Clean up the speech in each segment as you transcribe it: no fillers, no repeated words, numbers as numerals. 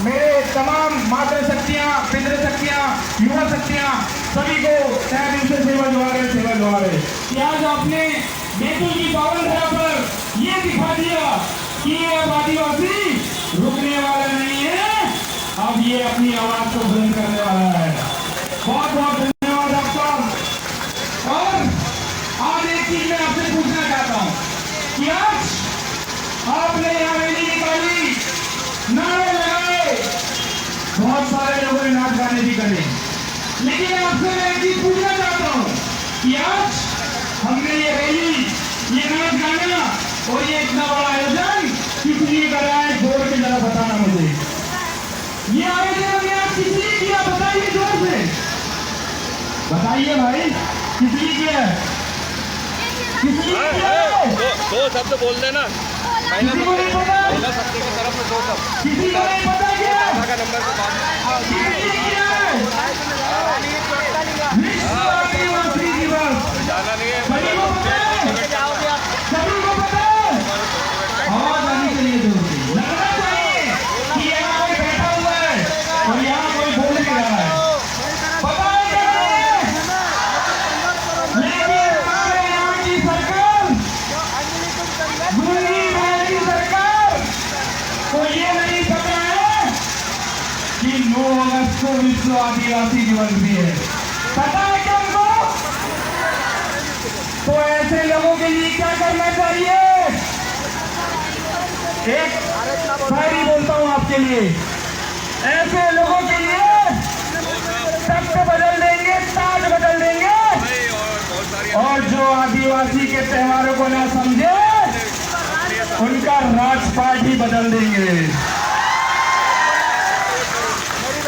मेरे तमाम मातृशक्तियाँ, पितृशक्तियाँ, युवा शक्तियाँ सभी को तहे दिल से सेवा जोहार, सेवा जोहार। कि आज आपने बैतूल की पावन धरा पर ये दिखा दिया कि ये अब आदिवासी रुकने वाला नहीं है, अब ये अपनी आवाज को बुलंद करने वाला है। बहुत बहुत धन्यवाद आपका। और आज एक चीज मैं आपसे पूछना चाहता हूँ कि आज आपने यहाँ रैली निकाली, नारे लगाए, बहुत सारे लोगों ने नाच गाने भी करे, लेकिन आपसे मैं एक चीज पूछना चाहता हूँ कि आज हमने ये रैली, ये नाच गाना और ये इतना बड़ा आयोजन किस लिए करा है, जोर के जरा बताना मुझे। ये आयोजन हमने आज किस लिए किया, बताइए जोर से, बताइए भाई, किस लिए किया, किस लिए किया? दो शब्द बोल देना। किसी को नहीं पता, सबके की तरफ में दो शब्द, किसी को नहीं पता क्या का नंबर के बाद किस लिए किया है? विश्व आदिवासी दिवस जाना नहीं है। सभी को पता है, सभी को पता है। आवाज आनी चाहिए जोर से, लगना चाहिए कि यहाँ कोई बैठा हुआ है और यहाँ कोई बोल नहीं रहा है, पता है क्या है? लेकिन हमारे यहाँ की सरकार, गूंगी बहरी सरकार को ये नहीं पता है कि 9 अगस्त को विश्व आदिवासी दिवस भी है। पता है क्या उनको? तो ऐसे लोगों के लिए क्या करना चाहिए? एक शायरी बोलता हूं आपके लिए, ऐसे लोगों के लिए तख्त बदल देंगे, ताज बदल देंगे, और जो आदिवासी के त्योहारों को ना समझे उनका राजपाट ही बदल देंगे।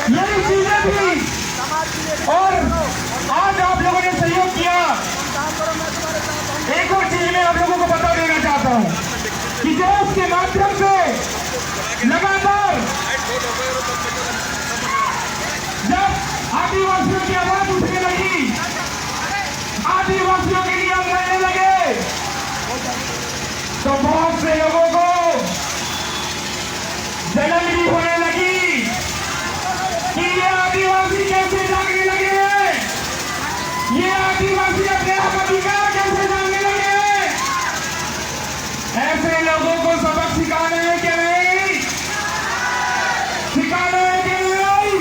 यही चीजें थी। और आज आप लोगों ने सहयोग किया। एक और चीज मैं आप लोगों को बता देना चाहता हूं कि देश के माध्यम से लगातार जब आदिवासियों की आवाज उठने लगी, आदिवासियों के लिए हम लड़ने लगे, तो बहुत से लोगों को जलन भी होने लगी कि ये आदिवासी कैसे जागने लगे हैं, ये आदिवासी अपने हक अधिकार कैसे जानने लगे हैं। ऐसे लोगों को सबक सिखाना है कि नहीं, सिखाना है कि नहीं?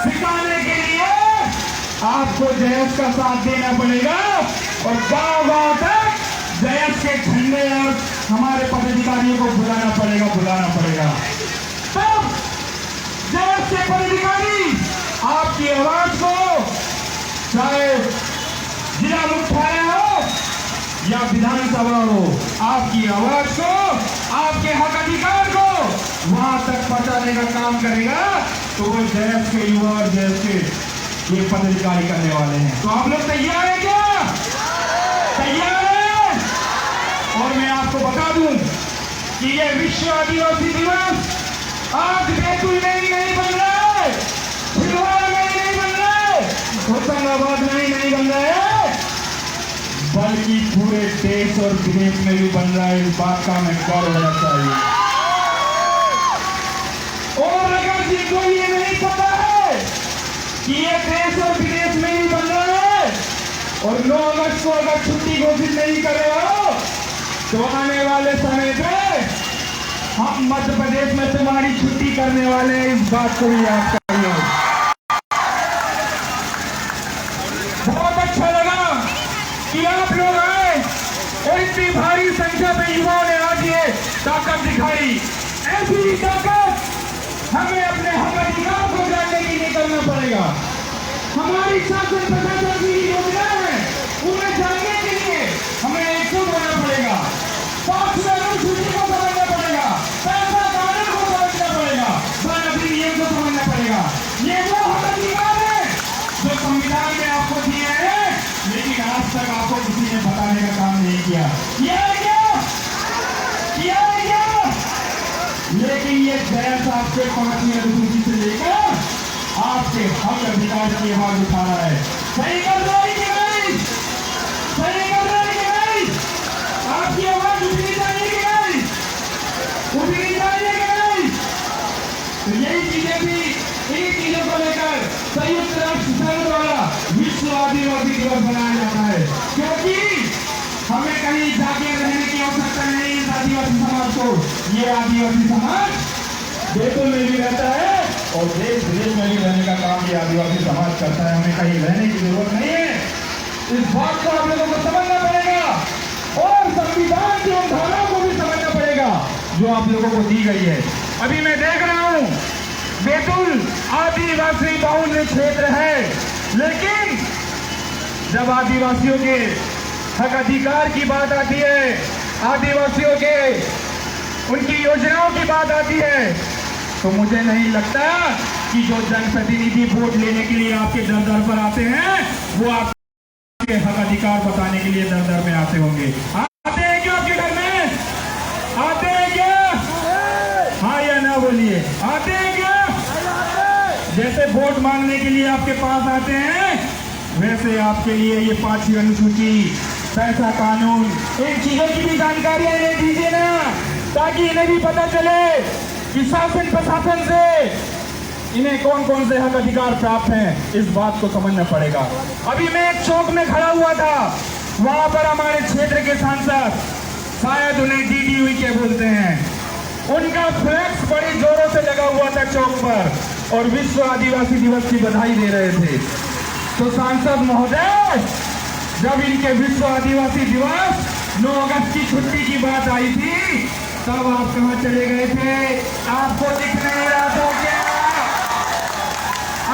सिखाने के लिए आपको जयस का साथ देना पड़ेगा और गांव-गांव तक जयस के झंडे और हमारे पदाधिकारियों को बुलाना पड़ेगा। तब जयस के पदाधिकारी आपकी आवाज को, चाहे जिला मुख्यालय हो या विधानसभा हो, आपकी आवाज को, आपके हक अधिकार को वहां तक पहुंचाने का काम करेगा, तो वो जयस के युवा और जयस के ये पदाधिकारी करने वाले हैं। तो आप लोग तैयार हैं क्या? तैयार हैं? और मैं आपको बता दूं कि ये विश्व आदिवासी दिवस आज बैतूल में ही नहीं बन रहा है, छिंदवाड़ा में ही नहीं बन रहा है, होशंगाबाद में ही नहीं बन रहा है, बल्कि पूरे देश और विदेश में भी बन रहा है। इस बात का हमें गर्व होना चाहिए। और अगर जिनको ये नहीं पता है कि ये देश और विदेश में ही बन रहा है और 9 अगस्त को अगर छुट्टी घोषित नहीं कर रहे हो, तो आने वाले समय पे हम मध्य प्रदेश में तुम्हारी छुट्टी करने वाले हैं। इस बात को भी याद करिए। बहुत अच्छा लगा कि आप लोग आए और इतनी भारी संख्या में युवाओं ने आज ये ताकत दिखाई। ऐसी ही ताकत हमें अपने हक अधिकार को जानने के लिए करना पड़ेगा। हमारी शासन प्रशासन की योजना है, उन्हें जानने के लिए हमें एकजुट होना पड़ेगा। छुट्टी को समझना पड़ेगा, पैसा कानून को समझना पड़ेगा, भारतीय नियम को समझना पड़ेगा। ये वो हक अधिकार है जो संविधान में आपको दिए हैं, लेकिन आज तक आपको किसी ने बताने का काम नहीं किया। किया है क्या? लेकिन ये जयस आपके 5वीं अनुसूची से लेकर आपके हक अधिकार की आवाज उठा रहा है। सही कर रहा है कि नहीं? सही कर रहा है कि नहीं? आपकी आवाज उठनी चाहिए कि नहीं? उठनी चाहिए कि नहीं? तो यही चीजें भी, इन्हीं चीजों को लेकर संयुक्त राष्ट्र संघ द्वारा विश्व आदिवासी दिवस मनाया जाता है, क्योंकि हमें कहीं जाके रहने की आवश्यकता नहीं इस आदिवासी समाज को। ये आदिवासी समाज बैतूल में भी रहता है और देश विदेश में भी रहने का काम ये आदिवासी समाज करता है। हमें कहीं रहने की जरूरत नहीं है। इस बात को आप लोगों को समझना पड़ेगा और संविधान की उन धाराओं को भी समझना पड़ेगा जो आप लोगों को दी गई है। अभी मैं देख रहा हूं बैतूल आदिवासी बहुल क्षेत्र है, लेकिन जब आदिवासियों के हक अधिकार की बात आती है, आदिवासियों के उनकी योजनाओं की बात आती है, तो मुझे नहीं लगता कि जो जनप्रतिनिधि वोट लेने के लिए आपके दर दर पर आते हैं वो आपके हक अधिकार बताने के लिए दर दर में आते होंगे। आते हैं क्या आपके घर में? आते हैं क्या? हाँ या ना बोलिए, आते हैं क्या? जैसे वोट मांगने के लिए आपके पास आते हैं, वैसे आपके लिए ये 5वीं अनुसूची, पैसा कानून, इन चीजों की भी जानकारी इन्हें दीजिए ना, ताकि इन्हें भी पता चले कि शासन प्रशासन से इन्हें कौन कौन से हक अधिकार प्राप्त हैं। इस बात को समझना पड़ेगा। अभी मैं एक चौक में खड़ा हुआ था, वहां पर हमारे क्षेत्र के सांसद, शायद उन्हें डीडी हुई के बोलते हैं, उनका फ्लैक्स बड़ी जोरों से लगा हुआ था चौक पर और विश्व आदिवासी दिवस की बधाई दे रहे थे। तो सांसद महोदय, जब इनके विश्व आदिवासी दिवस 9 अगस्त की छुट्टी की बात आई थी, तब आप कहां चले गए थे? आपको दिख नहीं रहा था क्या?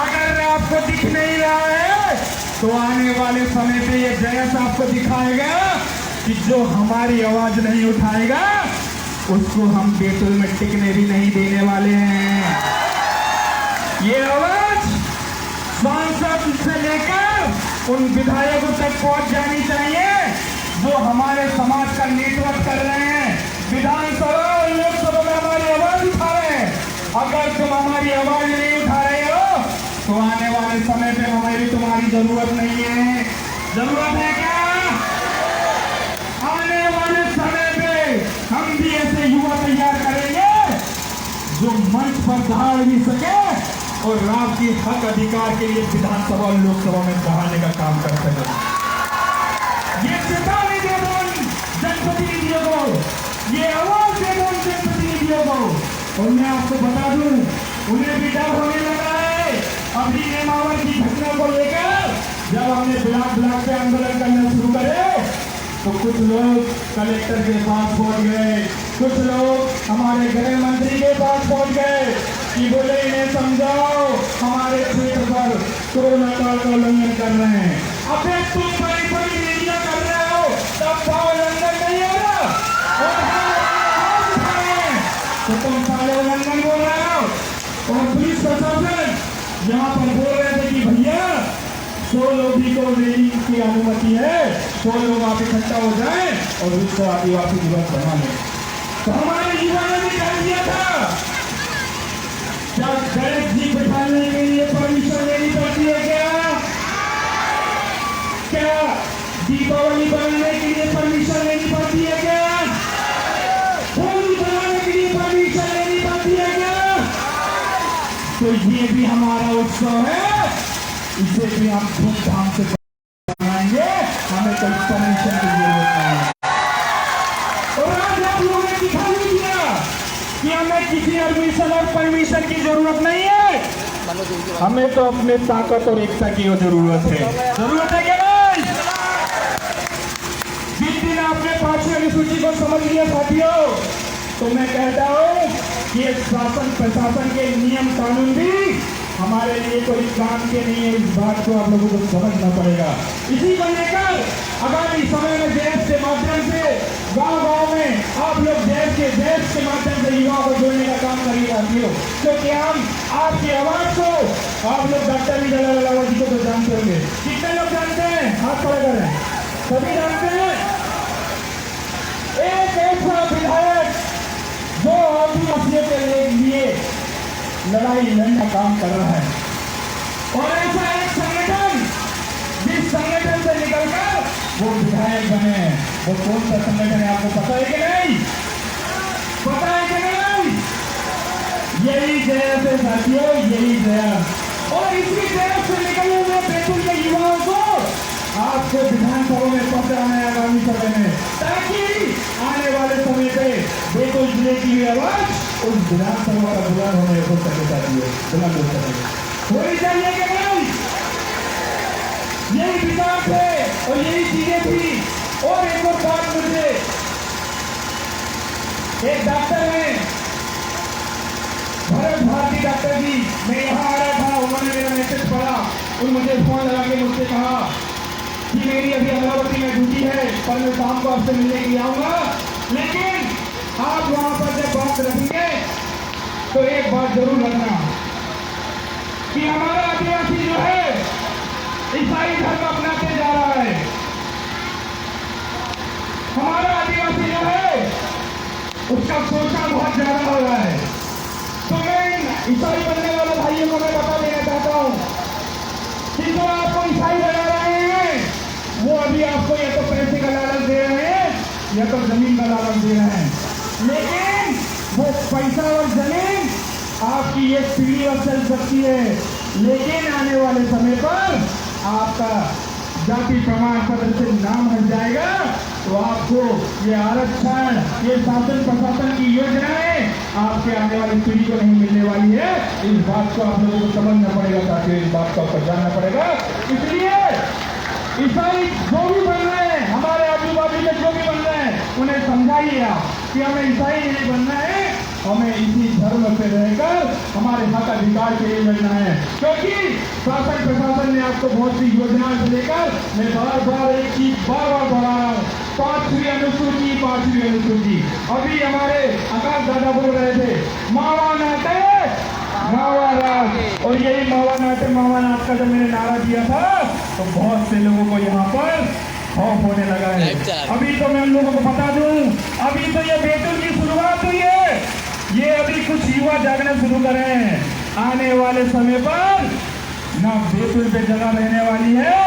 अगर आपको दिख नहीं रहा है तो आने वाले समय पे ये जयस आपको दिखाएगा कि जो हमारी आवाज नहीं उठाएगा उसको हम बैतूल में टिकने भी नहीं देने वाले हैं। ये आवाज सांसद से लेकर उन विधायकों तक पहुंच जानी चाहिए जो हमारे समाज का नेतृत्व कर रहे हैं, विधानसभा और लोकसभा में हमारी आवाज उठा रहे हैं। अगर तुम हमारी आवाज नहीं उठा रहे हो तो आने वाले समय पे हमें भी तुम्हारी जरूरत नहीं है। जरूरत है क्या? आने वाले समय पे हम भी ऐसे युवा तैयार करेंगे जो मंच पर दहाड़ भी सके और राष्ट्रीय हक अधिकार के लिए विधानसभा और लोकसभा में दहाड़ने का काम कर सके। ये चेतावनी दे दो जनप्रतिनिधियों को, ये आवाज दे दो जनप्रतिनिधियों को। और मैं आपको बता दूं, उन्हें भी डर होने लगा है। अभी नेमावर की घटना को लेकर जब हमने ब्लॉक ब्लॉक पे आंदोलन करना शुरू करे तो कुछ लोग कलेक्टर के पास पहुंच गए, कुछ लोग हमारे गृह मंत्री के पास पहुंच गए कि बोले इन्हें समझाओ हमारे क्षेत्र पर कोरोना काल का उल्लंघन कर रहे हैं। अबे तुम बड़ी बड़ी मीडिया कर रहे हो, तब का उल्लंघन नहीं हो रहा तो तुम सारे उल्लंघन बोल रहे हो। और पुलिस प्रशासन यहाँ पर बोल रहे थे कि भैया 100 लोग को रैली की अनुमति है, 100 लोग आप इकट्ठा हो जाएं और विश्व आदिवासी दिवस मना लें। तो हमारे युवा ने भी कह दिया था, क्या गणेश जी बैठाने के लिए परमिशन लेनी पड़ती है क्या? क्या दीपावली बनाने के लिए परमिशन लेनी पड़ती है क्या? होली बनाने के लिए परमिशन लेनी पड़ती है क्या? तो ये भी हमारा उत्सव है, इसे भी हम धूमधाम से मनाएंगे, हमें कोई परमिशन की जरूरत नहीं है। और आज आप लोगों ने दिखा भी दिया कि हमें किसी एडमिशन और परमिशन की जरूरत नहीं है, हमें तो अपने ताकत और एकता की जरूरत है। जरूरत है क्या नहीं? जिस दिन आपने 5वीं अनुसूची को समझ लिया साथियों, तो मैं कहता हूं कि शासन प्रशासन के नियम कानून भी हमारे लिए कोई काम के नहीं है। इस बात को आप लोगों को समझना पड़ेगा। इसी को लेकर आगामी समय में देश के माध्यम से गांव-गांव में आप लोग देश के माध्यम से युवाओं को जोड़ने का काम करिए साथियों, क्योंकि हम आपकी आवाज को, आप लोग डॉक्टर जी को तो जानते होंगे, कितने लोग जानते हैं? हाथ खड़े करें, सभी जानते हैं। एक ऐसा विधायक जो आदिवासियों के लिए लड़ाई लड़ने का काम कर रहा है, और ऐसा एक संगठन जिस संगठन से निकलकर वो विधायक बने, वो कौन सा संगठन है आपको पता है कि नहीं? पता है कि नहीं? यही जयस है साथियों, यही जयस। और इसी जयस से निकले हुए बैतूल के युवाओं को आपको विधानसभा में पहुंचाना है आगामी समय में, ताकि आने वाले समय पे बैतूल जिले की आवाज उस विधानसभा का बुलंद होने हो सके साथियों, बुलंद हो सके। होनी चाहिए कि नहीं? यही विचार थे और यही चीजें थी। और एक और बात, मुझे एक डॉक्टर है भरत भारती डॉक्टर जी, मैं यहाँ आ रहा था, उन्होंने मेरा मैसेज पढ़ा और मुझे फोन लगा के मुझसे कहा कि मेरी अभी अमरावती में ड्यूटी है, पर मैं शाम को आपसे मिलने के लिए आऊंगा, लेकिन आप वहां पर जब बात रखेंगे तो एक बात जरूर रखना कि हमारा आदिवासी जो है ईसाई धर्म अपनाते जा रहा है। हमारा आदिवासी जो है उसका शोषण बहुत ज्यादा हो रहा है। तो मैं ईसाई बनने वाले भाइयों को मैं बता देना चाहता हूँ कि जो आपको ईसाई बना रहे हैं वो अभी आपको या तो पैसे का लालच दे रहे हैं या तो जमीन का लालच दे रहे हैं, लेकिन वो पैसा और जमीन आपकी एक पीढ़ी और चल सकती है, लेकिन आने वाले समय पर आपका जाति प्रमाण पत्र से नाम हट जाएगा तो आपको ये आरक्षण, ये शासन प्रशासन की योजनाएं आपके आने वाली पीढ़ी को नहीं मिलने वाली है। इस बात को आप लोगों को समझना पड़ेगा, ताकि इस बात को आपको जानना पड़ेगा। इसलिए ईसाई जो भी बन रहे हैं, हमारे आजू बाजू में जो भी बन रहे हैं, उन्हें समझाइए आप कि हमें ईसाई नहीं बनना है, हमें इसी धर्म पे रहकर हमारे हक अधिकार के लिए लड़ना है। क्योंकि शासन प्रशासन ने आपको बहुत सी योजनाएं से लेकर, मैं बार बार एक चीज बार दोहरा रहा हूँ, 5वीं अनुसूची। अभी हमारे आकाश दादा बोल रहे थे मावा नाटे मावा राज, और यही मावा नाटे मावा नाट का जब मैंने नारा दिया था तो बहुत से लोगों को यहाँ पर खौफ होने लगा है। अभी तो मैं उन लोगों को बता दूं, अभी तो ये बैतूल की शुरुआत हुई है, ये अभी कुछ युवा जागना शुरू कर रहे हैं। आने वाले समय पर ना बैतूल पे जगह रहने वाली है,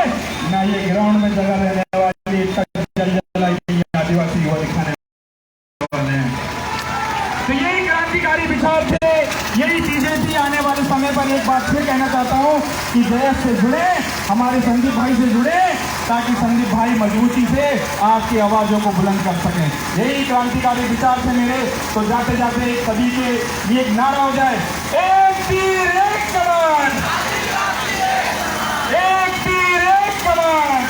ना ये ग्राउंड में जगह रहने वाली है, आदिवासी युवा दिखाने वाले हैं। तो यही क्रांतिकारी विचार थे, यही चीजें थी। आने वाले समय पर एक बात फिर कहना चाहता हूँ कि जयस से जुड़े, हमारे संदीप भाई से जुड़े, ताकि संदीप भाई मजबूती से आपकी आवाजों को बुलंद कर सकें। यही क्रांतिकारी विचार थे मेरे। तो जाते जाते सभी के लिए एक नारा हो जाए, एक तीर एक कमान, एक तीर एक कमान,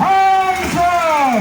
हम सब